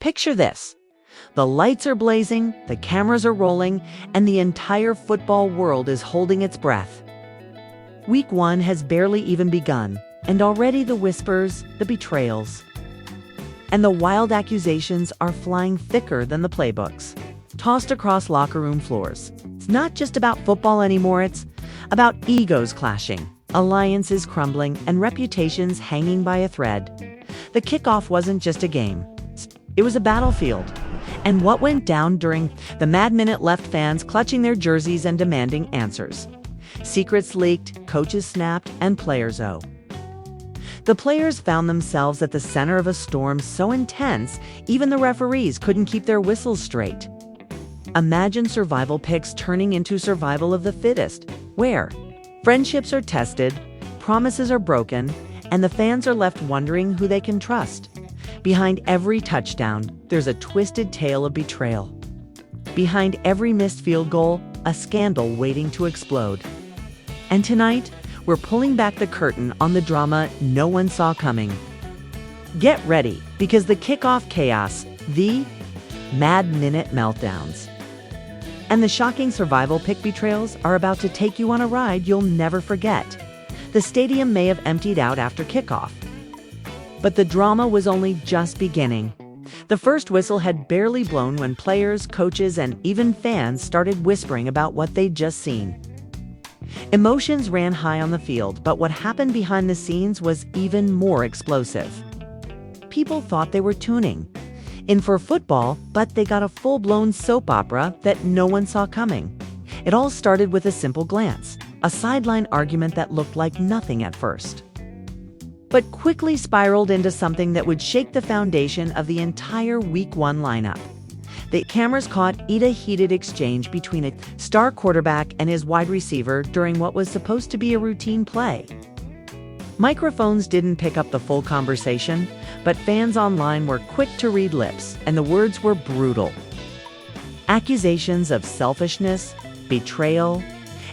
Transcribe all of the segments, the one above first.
Picture this. The lights are blazing, the cameras are rolling, and the entire football world is holding its breath. Week 1 has barely even begun, and already the whispers, the betrayals, and the wild accusations are flying thicker than the playbooks, tossed across locker room floors. It's not just about football anymore, it's about egos clashing, alliances crumbling, and reputations hanging by a thread. The kickoff wasn't just a game. It was a battlefield. And what went down during the Mad Minute left fans clutching their jerseys and demanding answers. Secrets leaked, coaches snapped, and players The players found themselves at the center of a storm so intense, even the referees couldn't keep their whistles straight. Imagine survival picks turning into survival of the fittest, where friendships are tested, promises are broken, and the fans are left wondering who they can trust. Behind every touchdown, there's a twisted tale of betrayal. Behind every missed field goal, a scandal waiting to explode. And tonight, we're pulling back the curtain on the drama no one saw coming. Get ready, because the kickoff chaos, the Mad Minute meltdowns, and the shocking survival pick betrayals are about to take you on a ride you'll never forget. The stadium may have emptied out after kickoff, but the drama was only just beginning. The first whistle had barely blown when players, coaches, and even fans started whispering about what they'd just seen. Emotions ran high on the field, but what happened behind the scenes was even more explosive. People thought they were tuning in for football, but they got a full-blown soap opera that no one saw coming. It all started with a simple glance, a sideline argument that looked like nothing at first, but quickly spiraled into something that would shake the foundation of the entire Week 1 lineup. The cameras caught a heated exchange between a star quarterback and his wide receiver during what was supposed to be a routine play. Microphones didn't pick up the full conversation, but fans online were quick to read lips, and the words were brutal. Accusations of selfishness, betrayal,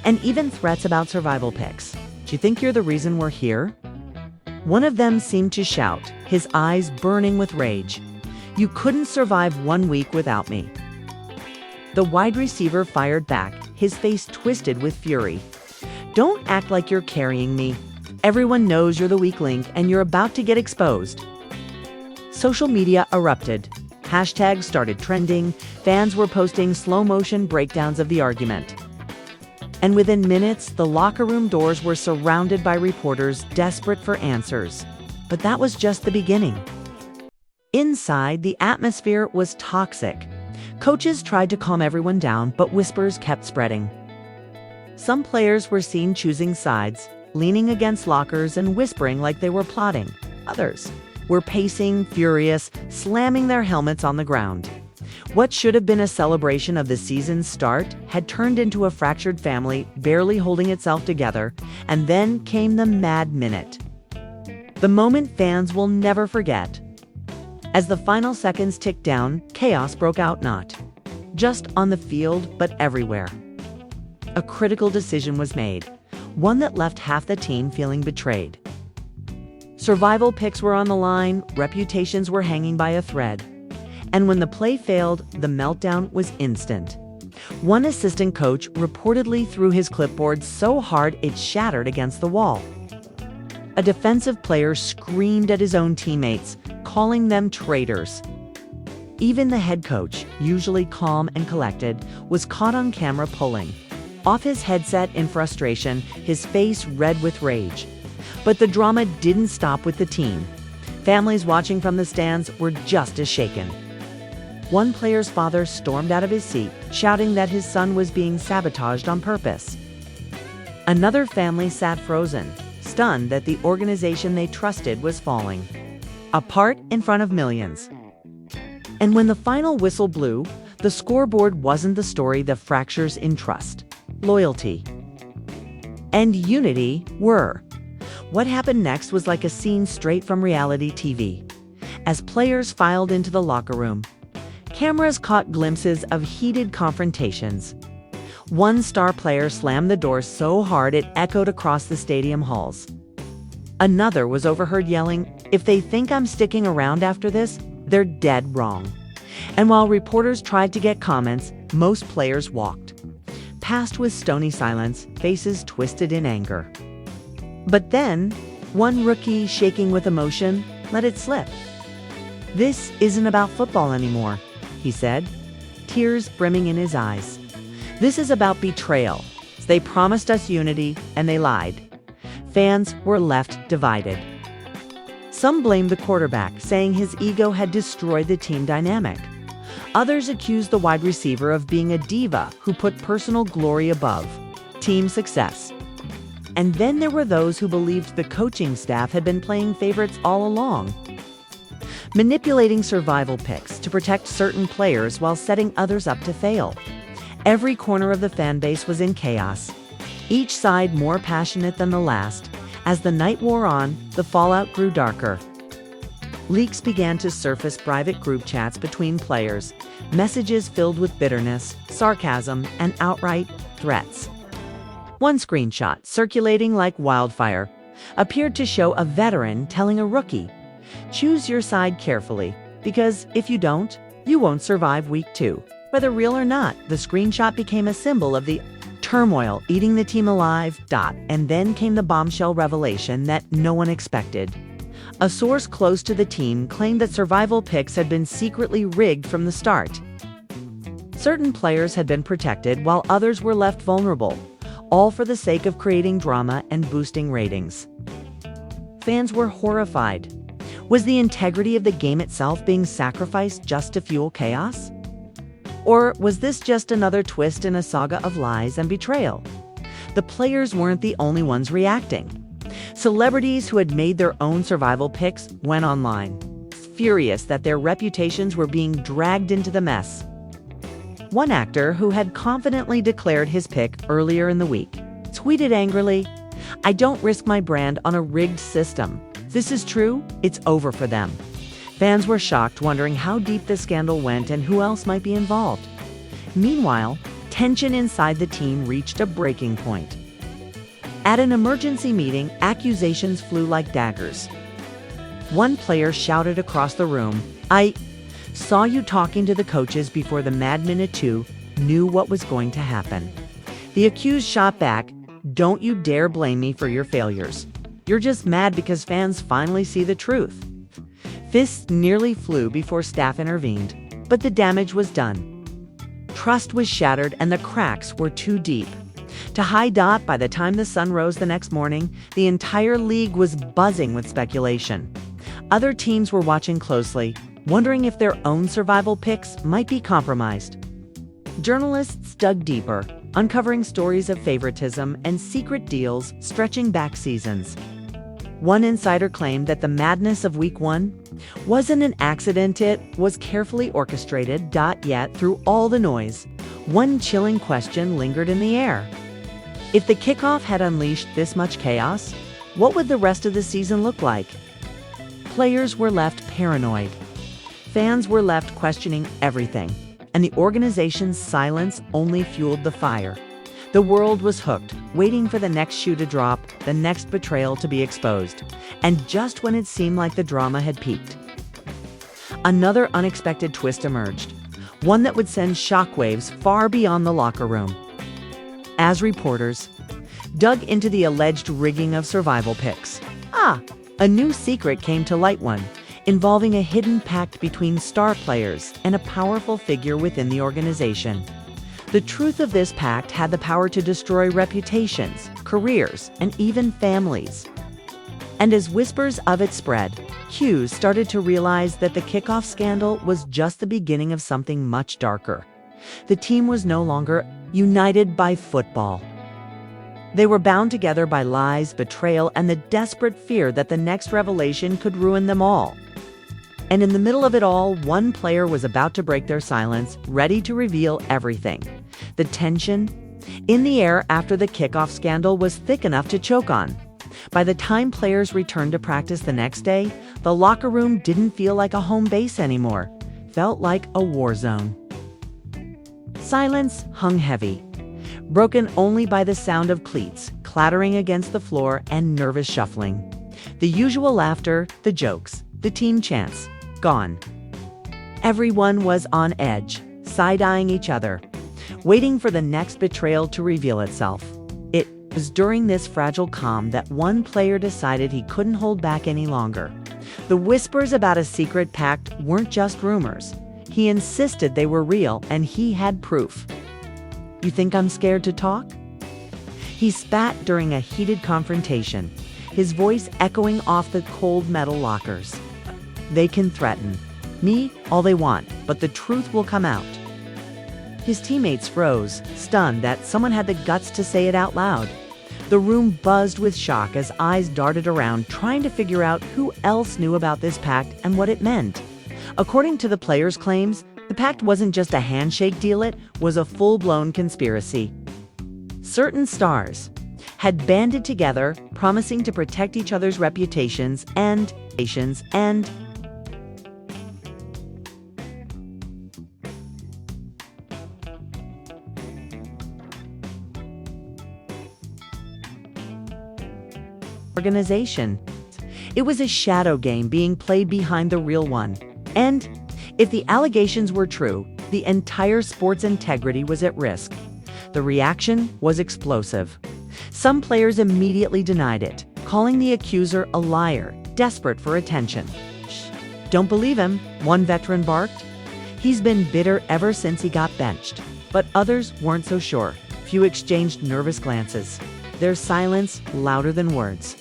and even threats about survival picks. Do you think you're the reason we're here? One of them seemed to shout, his eyes burning with rage. You couldn't survive 1 week without me. The wide receiver fired back, his face twisted with fury. Don't act like you're carrying me. Everyone knows you're the weak link and you're about to get exposed. Social media erupted. Hashtags started trending. Fans were posting slow-motion breakdowns of the argument. And within minutes, the locker room doors were surrounded by reporters desperate for answers. But that was just the beginning. Inside, the atmosphere was toxic. Coaches tried to calm everyone down, but whispers kept spreading. Some players were seen choosing sides, leaning against lockers and whispering like they were plotting. Others were pacing, furious, slamming their helmets on the ground. What should have been a celebration of the season's start had turned into a fractured family barely holding itself together, and then came the Mad Minute. The moment fans will never forget. As the final seconds ticked down, chaos broke out, not just on the field, but everywhere. A critical decision was made, one that left half the team feeling betrayed. Survival picks were on the line, reputations were hanging by a thread. And when the play failed, the meltdown was instant. One assistant coach reportedly threw his clipboard so hard it shattered against the wall. A defensive player screamed at his own teammates, calling them traitors. Even the head coach, usually calm and collected, was caught on camera pulling off his headset in frustration, his face red with rage. But the drama didn't stop with the team. Families watching from the stands were just as shaken. One player's father stormed out of his seat, shouting that his son was being sabotaged on purpose. Another family sat frozen, stunned that the organization they trusted was falling apart in front of millions. And when the final whistle blew, the scoreboard wasn't the story. The fractures in trust, loyalty, and unity were. What happened next was like a scene straight from reality TV. As players filed into the locker room, cameras caught glimpses of heated confrontations. One star player slammed the door so hard it echoed across the stadium halls. Another was overheard yelling, "If they think I'm sticking around after this, they're dead wrong." And while reporters tried to get comments, most players walked, past with stony silence, faces twisted in anger. But then, one rookie, shaking with emotion, let it slip. "This isn't about football anymore," he said, tears brimming in his eyes. "This is about betrayal. They promised us unity, and they lied." Fans were left divided. Some blamed the quarterback, saying his ego had destroyed the team dynamic. Others accused the wide receiver of being a diva who put personal glory above team success. And then there were those who believed the coaching staff had been playing favorites all along, manipulating survival picks to protect certain players while setting others up to fail. Every corner of the fan base was in chaos, each side more passionate than the last. As the night wore on, the fallout grew darker. Leaks began to surface, private group chats between players, messages filled with bitterness, sarcasm, and outright threats. One screenshot, circulating like wildfire, appeared to show a veteran telling a rookie, "Choose your side carefully, because if you don't, you won't survive week 2. Whether real or not, the screenshot became a symbol of the turmoil eating the team alive. And then came the bombshell revelation that no one expected. A source close to the team claimed that survival picks had been secretly rigged from the start. Certain players had been protected while others were left vulnerable, all for the sake of creating drama and boosting ratings. Fans were horrified. Was the integrity of the game itself being sacrificed just to fuel chaos? Or was this just another twist in a saga of lies and betrayal? The players weren't the only ones reacting. Celebrities who had made their own survival picks went online, furious that their reputations were being dragged into the mess. One actor who had confidently declared his pick earlier in the week tweeted angrily, "I don't risk my brand on a rigged system. If this is true, it's over for them." Fans were shocked, wondering how deep the scandal went and who else might be involved. Meanwhile, tension inside the team reached a breaking point. At an emergency meeting, accusations flew like daggers. One player shouted across the room, "I saw you talking to the coaches before the Mad Minute 2 knew what was going to happen." The accused shot back, "Don't you dare blame me for your failures. You're just mad because fans finally see the truth." Fists nearly flew before staff intervened, but the damage was done. Trust was shattered and the cracks were too deep. To hide dot, by the time the sun rose the next morning, the entire league was buzzing with speculation. Other teams were watching closely, wondering if their own survival picks might be compromised. Journalists dug deeper, uncovering stories of favoritism and secret deals stretching back seasons. One insider claimed that the madness of Week 1 wasn't an accident, it was carefully orchestrated. Yet, through all the noise, one chilling question lingered in the air. If the kickoff had unleashed this much chaos, what would the rest of the season look like? Players were left paranoid. Fans were left questioning everything, and the organization's silence only fueled the fire. The world was hooked, waiting for the next shoe to drop, the next betrayal to be exposed. And just when it seemed like the drama had peaked, another unexpected twist emerged, one that would send shockwaves far beyond the locker room. As reporters dug into the alleged rigging of survival picks, a new secret came to light, one involving a hidden pact between star players and a powerful figure within the organization. The truth of this pact had the power to destroy reputations, careers, and even families. And as whispers of it spread, Hughes started to realize that the kickoff scandal was just the beginning of something much darker. The team was no longer united by football. They were bound together by lies, betrayal, and the desperate fear that the next revelation could ruin them all. And in the middle of it all, one player was about to break their silence, ready to reveal everything. The tension in the air after the kickoff scandal was thick enough to choke on. By the time players returned to practice the next day, the locker room didn't feel like a home base anymore. It felt like a war zone. Silence hung heavy, broken only by the sound of cleats clattering against the floor and nervous shuffling. The usual laughter, the jokes, the team chants, gone. Everyone was on edge, side-eyeing each other, waiting for the next betrayal to reveal itself. It was during this fragile calm that one player decided he couldn't hold back any longer. The whispers about a secret pact weren't just rumors. He insisted they were real, and he had proof. "You think I'm scared to talk?" He spat during a heated confrontation, his voice echoing off the cold metal lockers. "They can threaten me all they want, but the truth will come out." His teammates froze, stunned that someone had the guts to say it out loud. The room buzzed with shock as eyes darted around, trying to figure out who else knew about this pact and what it meant. According to the players' claims, the pact wasn't just a handshake deal, it was a full-blown conspiracy. Certain stars had banded together, promising to protect each other's reputations and organization. It was a shadow game being played behind the real one. And if the allegations were true, the entire sport's integrity was at risk. The reaction was explosive. Some players immediately denied it, calling the accuser a liar, desperate for attention. "Shh, don't believe him," one veteran barked. "He's been bitter ever since he got benched." But others weren't so sure. Few exchanged nervous glances, their silence louder than words.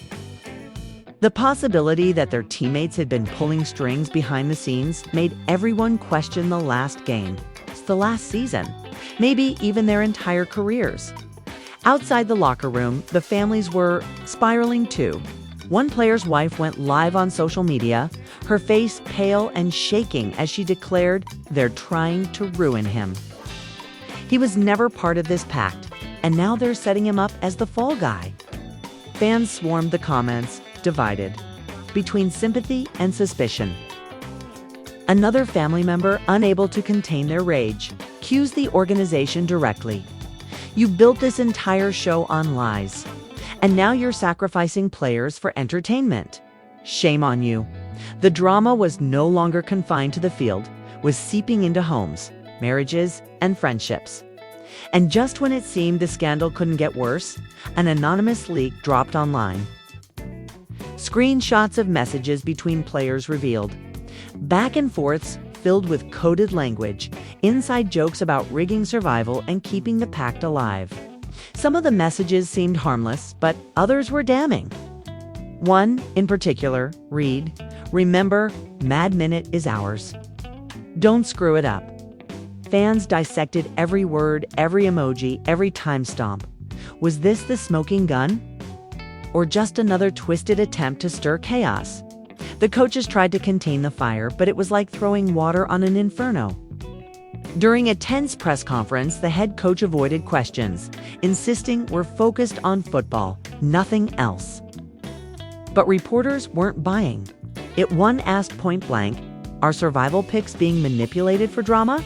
The possibility that their teammates had been pulling strings behind the scenes made everyone question the last game, the last season, maybe even their entire careers. Outside the locker room, the families were spiraling too. One player's wife went live on social media, her face pale and shaking as she declared they're trying to ruin him. He was never part of this pact, and now they're setting him up as the fall guy. Fans swarmed the comments, divided between sympathy and suspicion. Another family member, unable to contain their rage, accused the organization directly. "You built this entire show on lies, and now you're sacrificing players for entertainment. Shame on you." The drama was no longer confined to the field, was seeping into homes, marriages, and friendships. And just when it seemed the scandal couldn't get worse, an anonymous leak dropped online. Screenshots of messages between players revealed back and forths filled with coded language, inside jokes about rigging survival and keeping the pact alive. Some of the messages seemed harmless, but others were damning. One, in particular, read, "Remember, Mad Minute is ours. Don't screw it up." Fans dissected every word, every emoji, every timestamp. Was this the smoking gun? Or just another twisted attempt to stir chaos? The coaches tried to contain the fire, but it was like throwing water on an inferno. During a tense press conference, the head coach avoided questions, insisting we're focused on football, nothing else. But reporters weren't buying. One asked point blank, "Are survival picks being manipulated for drama?"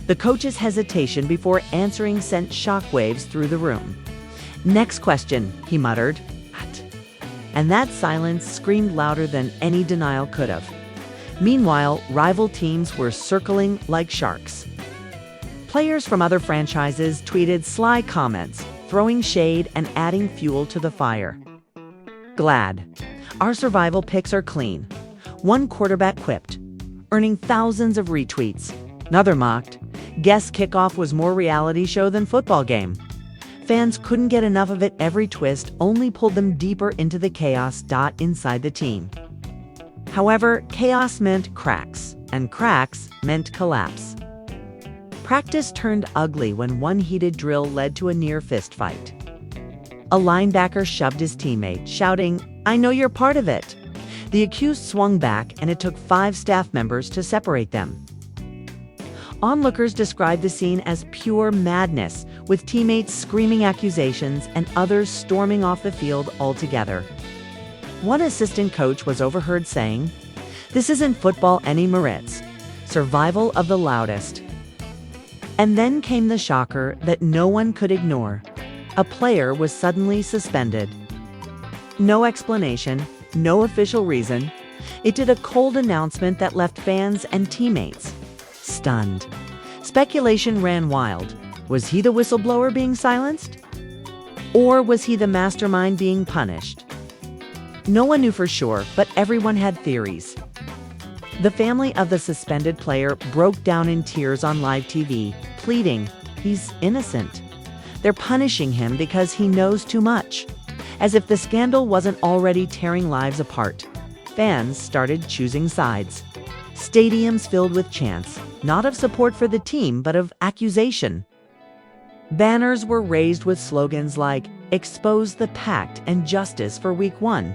The coach's hesitation before answering sent shockwaves through the room. "Next question," he muttered. And that silence screamed louder than any denial could have. Meanwhile, rival teams were circling like sharks. Players from other franchises tweeted sly comments, throwing shade and adding fuel to the fire. "Glad. Our survival picks are clean," one quarterback quipped, earning thousands of retweets. Another mocked, "Guess Kickoff was more reality show than football game." Fans couldn't get enough of it. Every twist only pulled them deeper into the chaos inside the team. However, chaos meant cracks, and cracks meant collapse. Practice turned ugly when one heated drill led to a near fist fight. A linebacker shoved his teammate, shouting, "I know you're part of it." The accused swung back, and it took 5 staff members to separate them. Onlookers described the scene as pure madness, with teammates screaming accusations and others storming off the field altogether. One assistant coach was overheard saying, "This isn't football anymore, it's survival of the loudest." And then came the shocker that no one could ignore. A player was suddenly suspended. No explanation, no official reason, It did a cold announcement that left fans and teammates stunned. Speculation ran wild. Was he the whistleblower being silenced? Or was he the mastermind being punished? No one knew for sure, but everyone had theories. The family of the suspended player broke down in tears on live TV, pleading, "He's innocent." They're punishing him because he knows too much. As if the scandal wasn't already tearing lives apart, fans started choosing sides. Stadiums filled with chants, not of support for the team, but of accusation. Banners were raised with slogans like, "Expose the pact and justice for Week 1.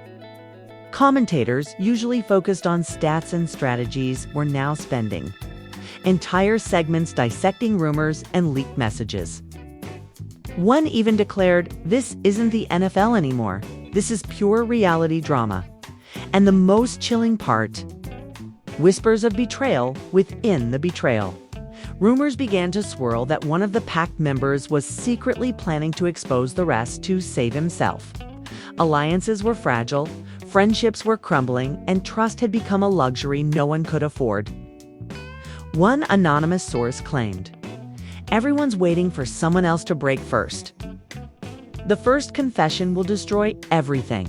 Commentators, usually focused on stats and strategies, were now spending entire segments dissecting rumors and leaked messages. One even declared, "This isn't the NFL anymore. This is pure reality drama." And the most chilling part, whispers of betrayal within the betrayal. Rumors began to swirl that one of the pact members was secretly planning to expose the rest to save himself. Alliances were fragile, friendships were crumbling, and trust had become a luxury no one could afford. One anonymous source claimed, "Everyone's waiting for someone else to break first. The first confession will destroy everything."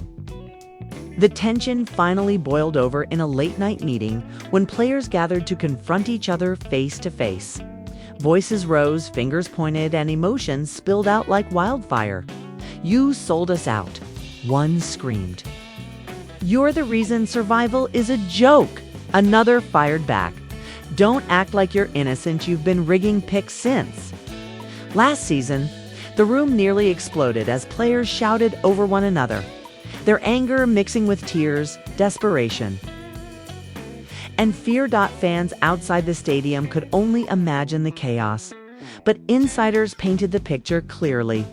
The tension finally boiled over in a late-night meeting when players gathered to confront each other face to face. Voices rose, fingers pointed, and emotions spilled out like wildfire. "You sold us out," one screamed. "You're the reason survival is a joke," another fired back. "Don't act like you're innocent, you've been rigging picks since." Last season, the room nearly exploded as players shouted over one another, their anger mixing with tears, desperation. And fear. Fans outside the stadium could only imagine the chaos. But insiders painted the picture clearly.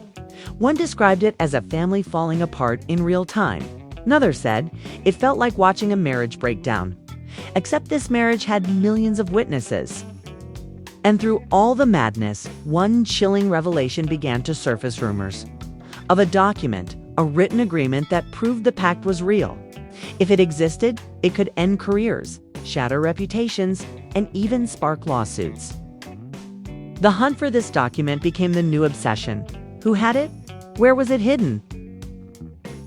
One described it as a family falling apart in real time. Another said, "It felt like watching a marriage break down." Except this marriage had millions of witnesses. And through all the madness, one chilling revelation began to surface: rumors of a document, a written agreement that proved the pact was real. If it existed, it could end careers, shatter reputations, and even spark lawsuits. The hunt for this document became the new obsession. Who had it? Where was it hidden?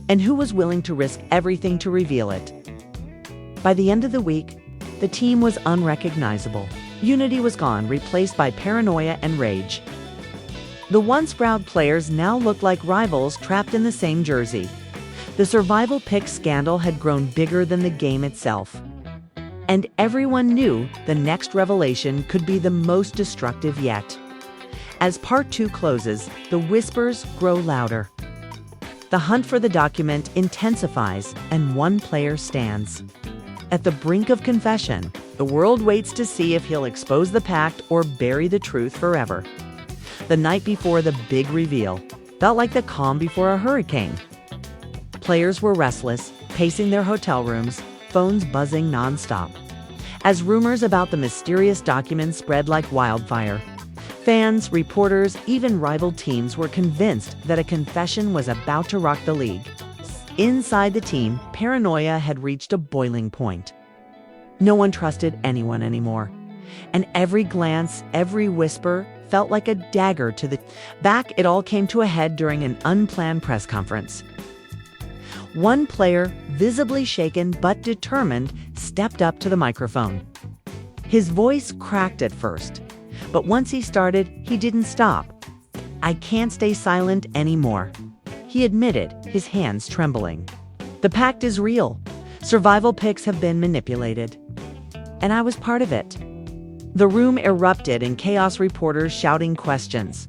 And who was willing to risk everything to reveal it? By the end of the week, the team was unrecognizable. Unity was gone, replaced by paranoia and rage. The once proud players now looked like rivals trapped in the same jersey. The survival pick scandal had grown bigger than the game itself. And everyone knew the next revelation could be the most destructive yet. As part 2 closes, the whispers grow louder. The hunt for the document intensifies, and one player stands at the brink of confession. The world waits to see if he'll expose the pact or bury the truth forever. The night before the big reveal felt like the calm before a hurricane. Players were restless, pacing their hotel rooms, phones buzzing nonstop. As rumors about the mysterious document spread like wildfire, fans, reporters, even rival teams were convinced that a confession was about to rock the league. Inside the team, paranoia had reached a boiling point. No one trusted anyone anymore. And every glance, every whisper felt like a dagger to the back. It all came to a head during an unplanned press conference. One player, visibly shaken but determined, stepped up to the microphone. His voice cracked at first, but once he started, he didn't stop. "I can't stay silent anymore," he admitted, his hands trembling. "The pact is real. Survival picks have been manipulated. And I was part of it." The room erupted in chaos, reporters shouting questions,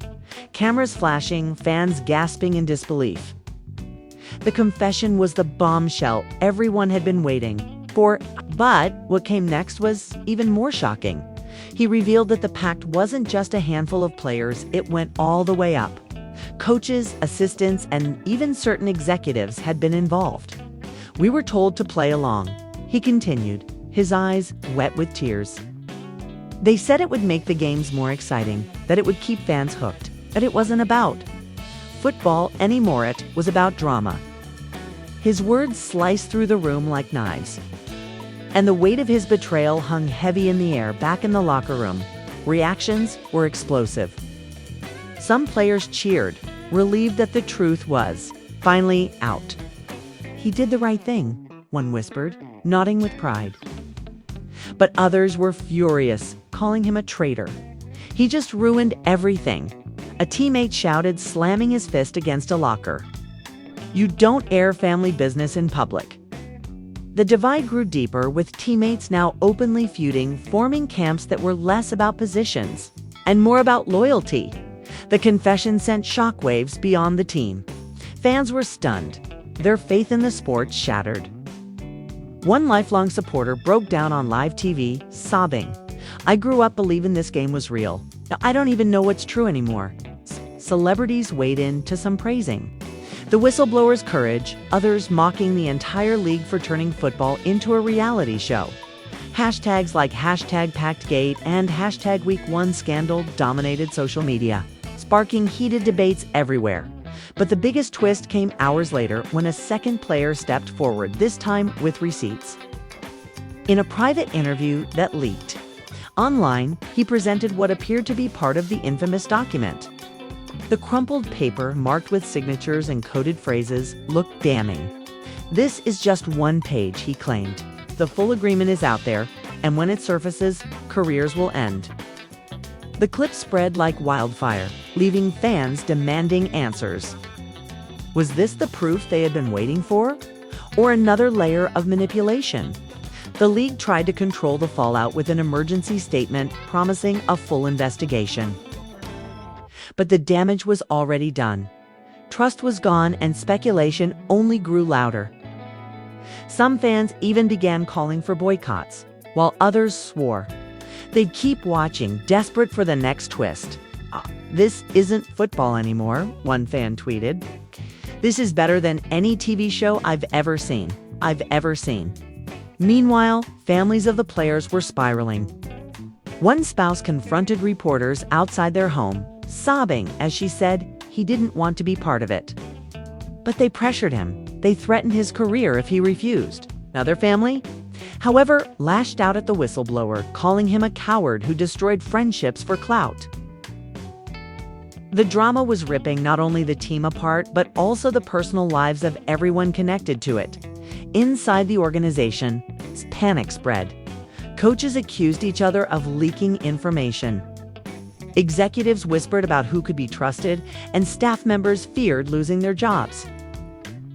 cameras flashing, fans gasping in disbelief. The confession was the bombshell everyone had been waiting for, but what came next was even more shocking. He revealed that the pact wasn't just a handful of players, it went all the way up. Coaches, assistants, and even certain executives had been involved. "We were told to play along," he continued, his eyes wet with tears. "They said it would make the games more exciting, that it would keep fans hooked, that it wasn't about football anymore, it was about drama." His words sliced through the room like knives. and the weight of his betrayal hung heavy in the air back in the locker room. Reactions were explosive. Some players cheered, relieved that the truth was finally out. "He did the right thing," one whispered, nodding with pride. But others were furious, calling him a traitor. "He just ruined everything," a teammate shouted, slamming his fist against a locker. "You don't air family business in public." The divide grew deeper, with teammates now openly feuding, forming camps that were less about positions and more about loyalty. The confession sent shockwaves beyond the team. Fans were stunned, their faith in the sport shattered. One lifelong supporter broke down on live TV, sobbing, "I grew up believing this game was real. Now I don't even know what's true anymore." Celebrities weighed in, to some praising the whistleblower's courage, others mocking the entire league for turning football into a reality show. Hashtags like #PackedGate and #Week1 Scandal dominated social media, sparking heated debates everywhere. But the biggest twist came hours later when a second player stepped forward, this time with receipts. In a private interview that leaked online, he presented what appeared to be part of the infamous document. The crumpled paper, marked with signatures and coded phrases, looked damning. "This is just one page," he claimed. "The full agreement is out there, and when it surfaces, careers will end." The clip spread like wildfire, leaving fans demanding answers. Was this the proof they had been waiting for? Or another layer of manipulation? The league tried to control the fallout with an emergency statement promising a full investigation. But the damage was already done. Trust was gone, and speculation only grew louder. Some fans even began calling for boycotts, while others swore they'd keep watching, desperate for the next twist. "This isn't football anymore," one fan tweeted. "This is better than any TV show I've ever seen. Meanwhile, families of the players were spiraling. One spouse confronted reporters outside their home, sobbing as she said he didn't want to be part of it. But they pressured him. They threatened his career if he refused. Another family, however, lashed out at the whistleblower, calling him a coward who destroyed friendships for clout. The drama was ripping not only the team apart, but also the personal lives of everyone connected to it. Inside the organization, panic spread. Coaches accused each other of leaking information. Executives whispered about who could be trusted, and staff members feared losing their jobs.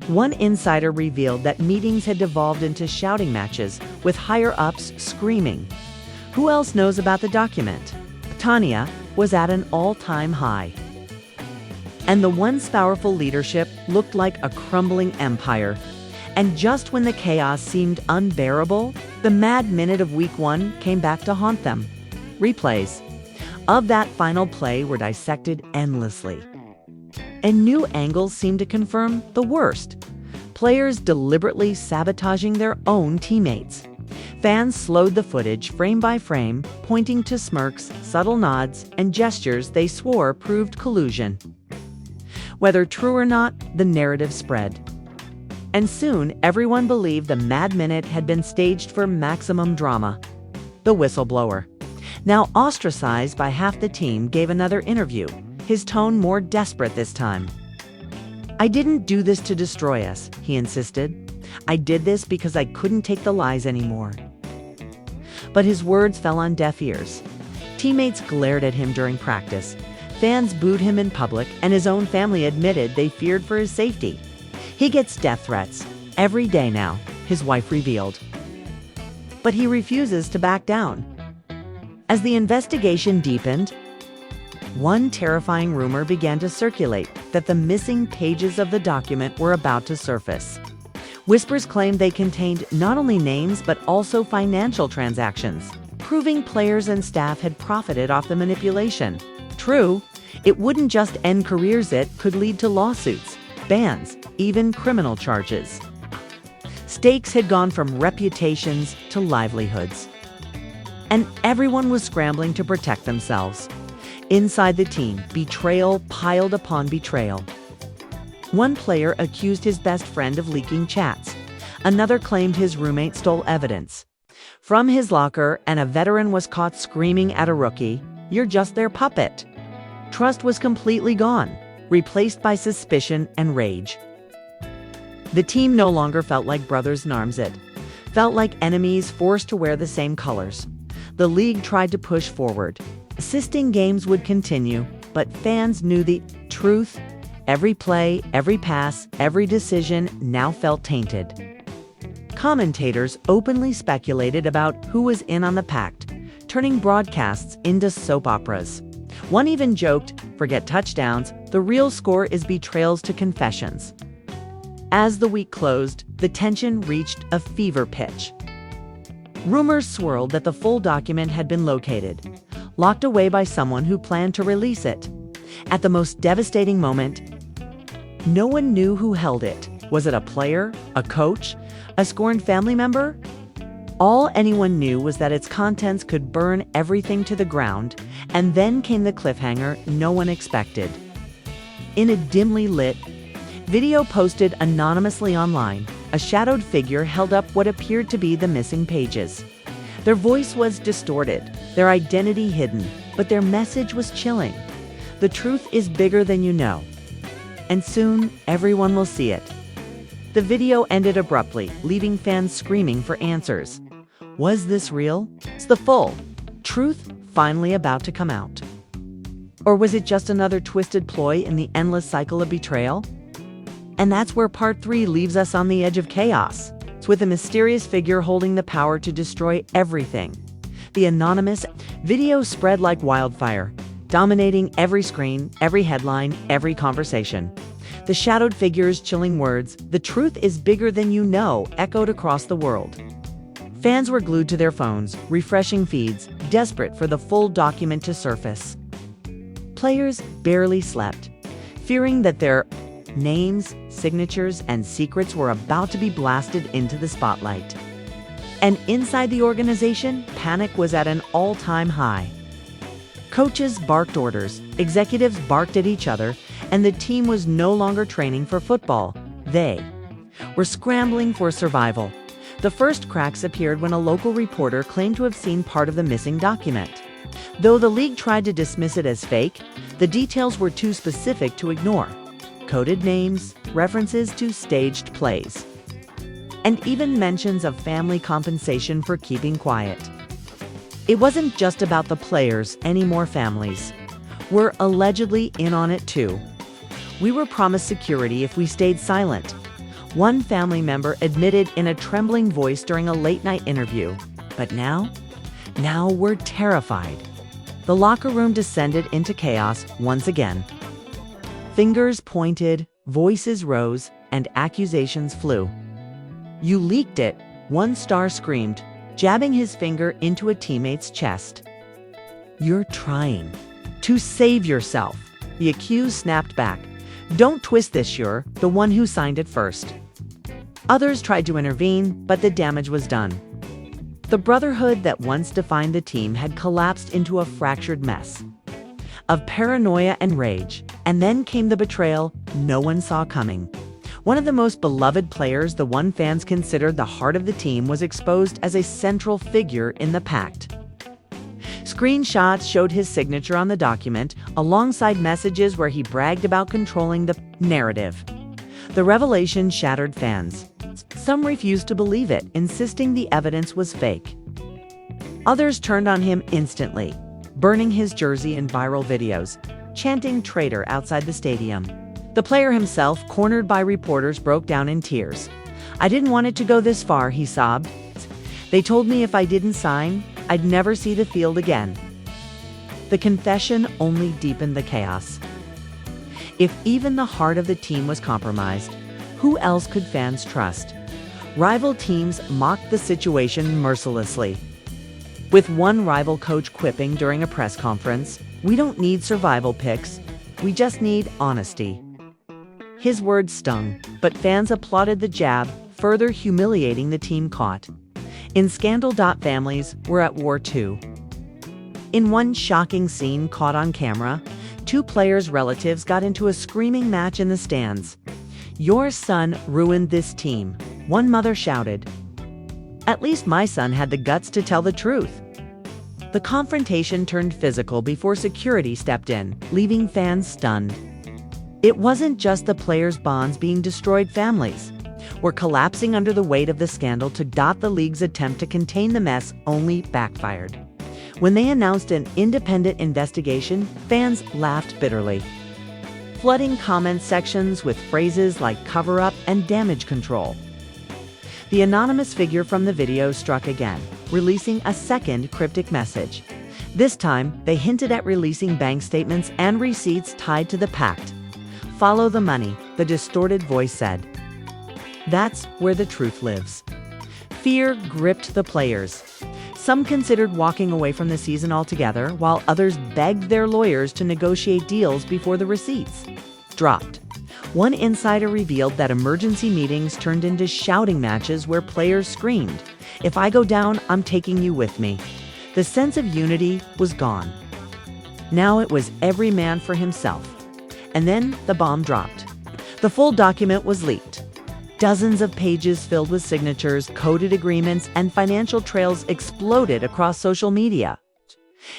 One insider revealed that meetings had devolved into shouting matches, with higher-ups screaming. Who else knows about the document? Tanya was at an all-time high. And the once powerful leadership looked like a crumbling empire. And just when the chaos seemed unbearable, the mad minute of Week 1 came back to haunt them. Replays of that final play were dissected endlessly. And new angles seemed to confirm the worst. Players deliberately sabotaging their own teammates. Fans slowed the footage frame by frame, pointing to smirks, subtle nods, and gestures they swore proved collusion. Whether true or not, the narrative spread. And soon, everyone believed the mad minute had been staged for maximum drama. The whistleblower, now ostracized by half the team, gave another interview, his tone more desperate this time. "I didn't do this to destroy us," he insisted. "I did this because I couldn't take the lies anymore." But his words fell on deaf ears. Teammates glared at him during practice. Fans booed him in public, and his own family admitted they feared for his safety. "He gets death threats every day now," his wife revealed. But he refuses to back down. As the investigation deepened, one terrifying rumor began to circulate that the missing pages of the document were about to surface. Whispers claimed they contained not only names but also financial transactions, proving players and staff had profited off the manipulation. True, it wouldn't just end careers, it could lead to lawsuits, bans, even criminal charges. Stakes had gone from reputations to livelihoods. And everyone was scrambling to protect themselves. Inside the team, betrayal piled upon betrayal. One player accused his best friend of leaking chats. Another claimed his roommate stole evidence. from his locker, and a veteran was caught screaming at a rookie, "You're just their puppet." Trust was completely gone, replaced by suspicion and rage. The team no longer felt like brothers in arms. It felt like enemies forced to wear the same colors. The league tried to push forward, insisting games would continue, but fans knew the truth. Every play, every pass, every decision now felt tainted. Commentators openly speculated about who was in on the pact, turning broadcasts into soap operas. One even joked, "Forget touchdowns, the real score is betrayals to confessions." As the week closed, the tension reached a fever pitch. Rumors swirled that the full document had been located, locked away by someone who planned to release it. At the most devastating moment, no one knew who held it. Was it a player, a coach, a scorned family member? All anyone knew was that its contents could burn everything to the ground, and then came the cliffhanger no one expected. In a dimly lit video posted anonymously online, a shadowed figure held up what appeared to be the missing pages. Their voice was distorted, their identity hidden, but their message was chilling. The truth is bigger than you know, and soon everyone will see it. The video ended abruptly, leaving fans screaming for answers. Was this real? Is the full truth finally about to come out? Or was it just another twisted ploy in the endless cycle of betrayal? And that's where part 3 leaves us, on the edge of chaos. It's with a mysterious figure holding the power to destroy everything. The anonymous video spread like wildfire, dominating every screen, every headline, every conversation. The shadowed figure's chilling words, "The truth is bigger than you know," echoed across the world. Fans were glued to their phones, refreshing feeds, desperate for the full document to surface. Players barely slept, fearing that their names, signatures, and secrets were about to be blasted into the spotlight. And inside the organization, panic was at an all-time high. Coaches barked orders, executives barked at each other, and the team was no longer training for football. They were scrambling for survival. The first cracks appeared when a local reporter claimed to have seen part of the missing document. Though the league tried to dismiss it as fake, the details were too specific to ignore. Coded names, references to staged plays, and even mentions of family compensation for keeping quiet. It wasn't just about the players anymore. Families were allegedly in on it too. "We were promised security if we stayed silent," one family member admitted in a trembling voice during a late-night interview. "But now we're terrified." The locker room descended into chaos once again. Fingers pointed, voices rose, and accusations flew. "You leaked it," one star screamed, jabbing his finger into a teammate's chest. "You're trying to save yourself," the accused snapped back. "Don't twist this, you're the one who signed it first." Others tried to intervene, but the damage was done. The brotherhood that once defined the team had collapsed into a fractured mess of paranoia and rage. And then came the betrayal no one saw coming. One of the most beloved players, the one fans considered the heart of the team, was exposed as a central figure in the pact. Screenshots showed his signature on the document, alongside messages where he bragged about controlling the narrative. The revelation shattered fans. Some refused to believe it, insisting the evidence was fake. Others turned on him instantly, burning his jersey in viral videos, chanting "traitor" outside the stadium. The player himself, cornered by reporters, broke down in tears. "I didn't want it to go this far," he sobbed. "They told me if I didn't sign, I'd never see the field again." The confession only deepened the chaos. If even the heart of the team was compromised, who else could fans trust? Rival teams mocked the situation mercilessly, with one rival coach quipping during a press conference, "We don't need survival picks, we just need honesty." His words stung, but fans applauded the jab, further humiliating the team caught in scandal. Families were at war too. In one shocking scene caught on camera, two players' relatives got into a screaming match in the stands. "Your son ruined this team," one mother shouted. At least my son had the guts to tell the truth. The confrontation turned physical before security stepped in, leaving fans stunned. It wasn't just the players' bonds being destroyed, families were collapsing under the weight of the scandal. To dot the league's attempt to contain the mess only backfired. When they announced an independent investigation, fans laughed bitterly, flooding comment sections with phrases like cover-up and damage control. The anonymous figure from the video struck again, releasing a second cryptic message. This time, they hinted at releasing bank statements and receipts tied to the pact. "Follow the money," the distorted voice said. That's where the truth lives. Fear gripped the players. Some considered walking away from the season altogether, while others begged their lawyers to negotiate deals before the receipts dropped. One insider revealed that emergency meetings turned into shouting matches where players screamed, "If I go down, I'm taking you with me." The sense of unity was gone. Now it was every man for himself. And then the bomb dropped. The full document was leaked. Dozens of pages filled with signatures, coded agreements, and financial trails exploded across social media.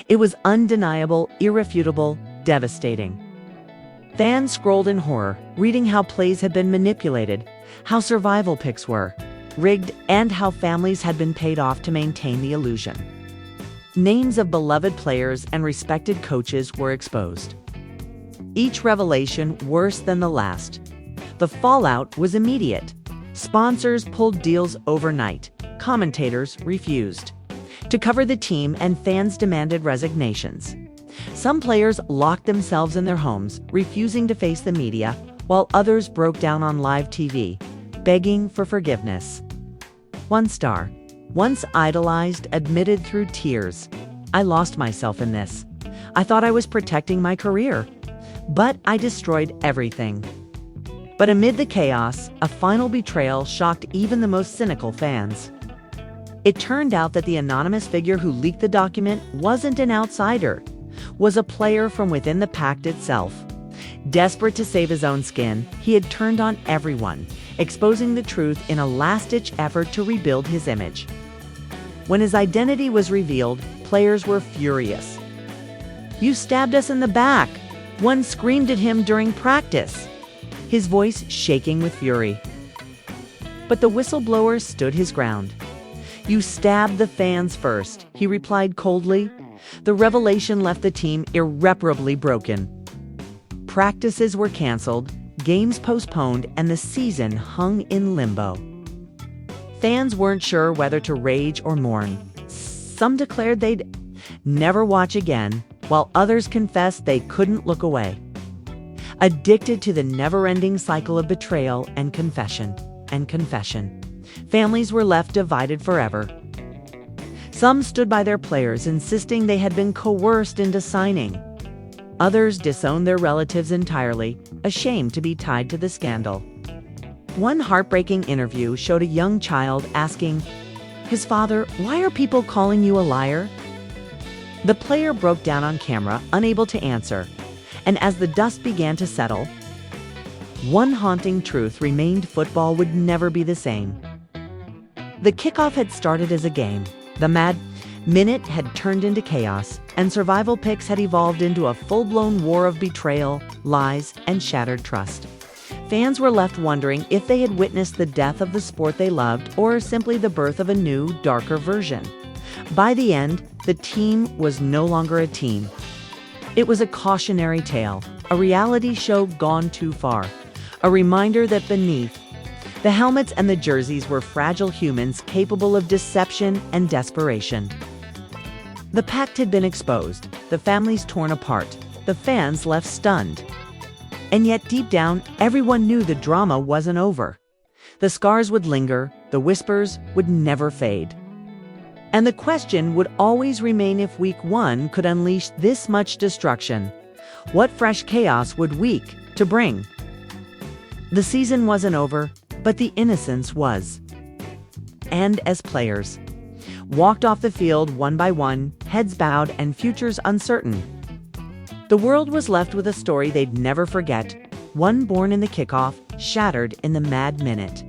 It was undeniable, irrefutable, devastating. Fans scrolled in horror, reading how plays had been manipulated, how survival picks were rigged, and how families had been paid off to maintain the illusion. Names of beloved players and respected coaches were exposed. Each revelation worse than the last. The fallout was immediate. Sponsors pulled deals overnight. Commentators refused to cover the team, and fans demanded resignations. Some players locked themselves in their homes, refusing to face the media, while others broke down on live TV, begging for forgiveness. One star, once idolized, admitted through tears, "I lost myself in this. I thought I was protecting my career, but I destroyed everything." But amid the chaos, a final betrayal shocked even the most cynical fans. It turned out that the anonymous figure who leaked the document wasn't an outsider, was a player from within the pact itself. Desperate to save his own skin, he had turned on everyone, exposing the truth in a last-ditch effort to rebuild his image. When his identity was revealed, players were furious. "You stabbed us in the back," one screamed at him during practice, his voice shaking with fury. But the whistleblower stood his ground. "You stabbed the fans first," he replied coldly. The revelation left the team irreparably broken. Practices were canceled, games postponed, and the season hung in limbo. Fans weren't sure whether to rage or mourn. Some declared they'd never watch again, while others confessed they couldn't look away. Addicted to the never-ending cycle of betrayal and confession, families were left divided forever. Some stood by their players, insisting they had been coerced into signing. Others disowned their relatives entirely, ashamed to be tied to the scandal. One heartbreaking interview showed a young child asking his father, "Why are people calling you a liar?" The player broke down on camera, unable to answer. And as the dust began to settle, one haunting truth remained: football would never be the same. The kickoff had started as a game. The Mad Minute had turned into chaos, and survival picks had evolved into a full-blown war of betrayal, lies, and shattered trust. Fans were left wondering if they had witnessed the death of the sport they loved, or simply the birth of a new, darker version. By the end, the team was no longer a team. It was a cautionary tale, a reality show gone too far, a reminder that beneath the helmets and the jerseys were fragile humans capable of deception and desperation. The pact had been exposed, the families torn apart, the fans left stunned. And yet deep down, everyone knew the drama wasn't over. The scars would linger, the whispers would never fade. And the question would always remain: if Week 1 could unleash this much destruction, what fresh chaos would Week 2 bring? The season wasn't over, but the innocence was. And as players walked off the field one by one, heads bowed and futures uncertain, the world was left with a story they'd never forget, one born in the kickoff, shattered in the Mad Minute,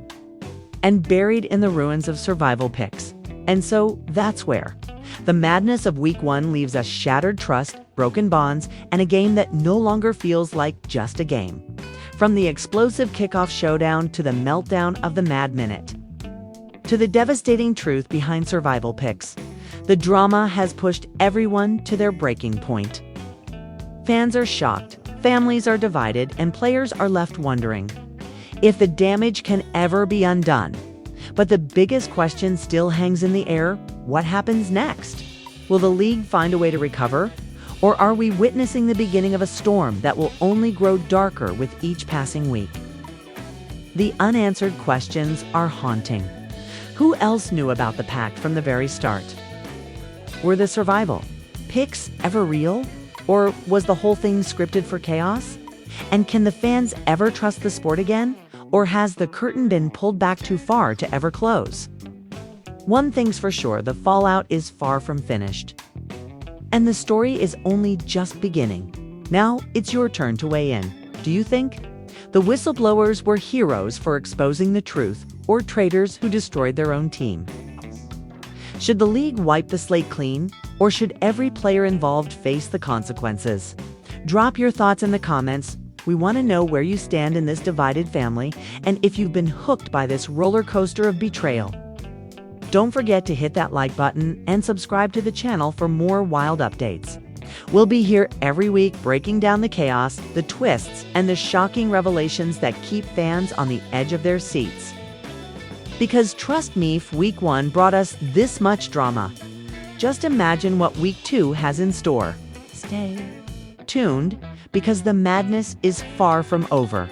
and buried in the ruins of survival picks. And so that's where the madness of Week 1 leaves us shattered trust, broken bonds, and a game that no longer feels like just a game. From the explosive kickoff showdown to the meltdown of the Mad Minute, to the devastating truth behind survival picks, the drama has pushed everyone to their breaking point. Fans are shocked, families are divided, and players are left wondering if the damage can ever be undone. But the biggest question still hangs in the air: what happens next? Will the league find a way to recover? Or are we witnessing the beginning of a storm that will only grow darker with each passing week? The unanswered questions are haunting. Who else knew about the pact from the very start? Were the survival picks ever real? Or was the whole thing scripted for chaos? And can the fans ever trust the sport again? Or has the curtain been pulled back too far to ever close? One thing's for sure, the fallout is far from finished. And the story is only just beginning. Now it's your turn to weigh in. Do you think the whistleblowers were heroes for exposing the truth, or traitors who destroyed their own team? Should the league wipe the slate clean, or should every player involved face the consequences? Drop your thoughts in the comments. We want to know where you stand in this divided family, and if you've been hooked by this roller coaster of betrayal. Don't forget to hit that like button and subscribe to the channel for more wild updates. We'll be here every week breaking down the chaos, the twists, and the shocking revelations that keep fans on the edge of their seats. Because trust me, if Week 1 brought us this much drama, just imagine what Week 2 has in store. Stay tuned, because the madness is far from over.